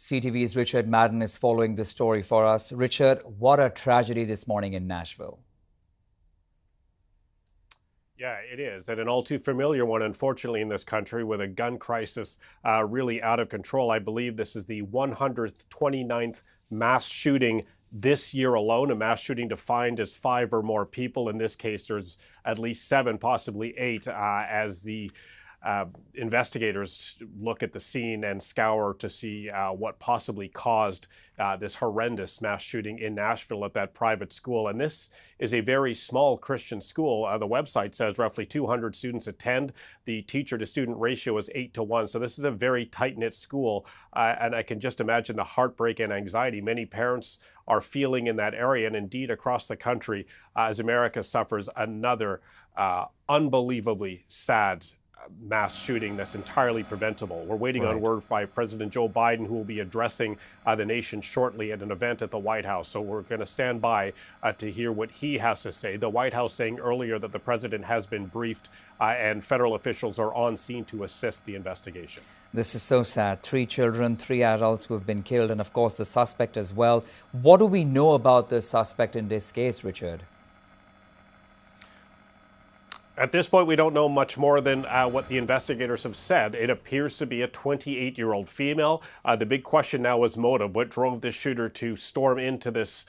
CTV's Richard Madden is following this story for us. Richard, what a tragedy this morning in Nashville. Yeah, it is, and an all too familiar one, unfortunately, in this country with a gun crisis really out of control. I believe this is the 129th mass shooting this year alone, a mass shooting defined as 5 or more people. In this case, there's at least 7, possibly 8, as the investigators look at the scene and scour to see what possibly caused this horrendous mass shooting in Nashville at that private school. And this is a very small Christian school. The website says roughly 200 students attend. The teacher-to-student ratio is 8-to-1. So this is a very tight-knit school. And I can just imagine the heartbreak and anxiety many parents are feeling in that area and indeed across the country as America suffers another unbelievably sad mass shooting that's entirely preventable. We're waiting on word by President Joe Biden, who will be addressing the nation shortly at an event at the White House. So we're going to stand by to hear what he has to say. The White House saying earlier that the president has been briefed and federal officials are on scene to assist the investigation. This is so sad. 3 children, 3 adults who have been killed, and of course the suspect as well. What do we know about the suspect in this case, Richard? At this point, we don't know much more than what the investigators have said. It appears to be a 28-year-old female. The big question now is motive. What drove this shooter to storm into this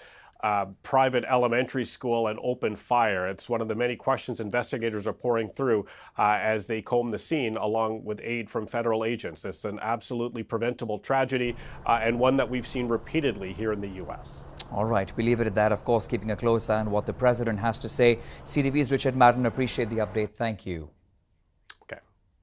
private elementary school and open fire? It's one of the many questions investigators are pouring through as they comb the scene along with aid from federal agents. It's an absolutely preventable tragedy and one that we've seen repeatedly here in the U.S. All right, we leave it at that. Of course, keeping a close eye on what the president has to say. CTV's Richard Madden, appreciate the update. Thank you.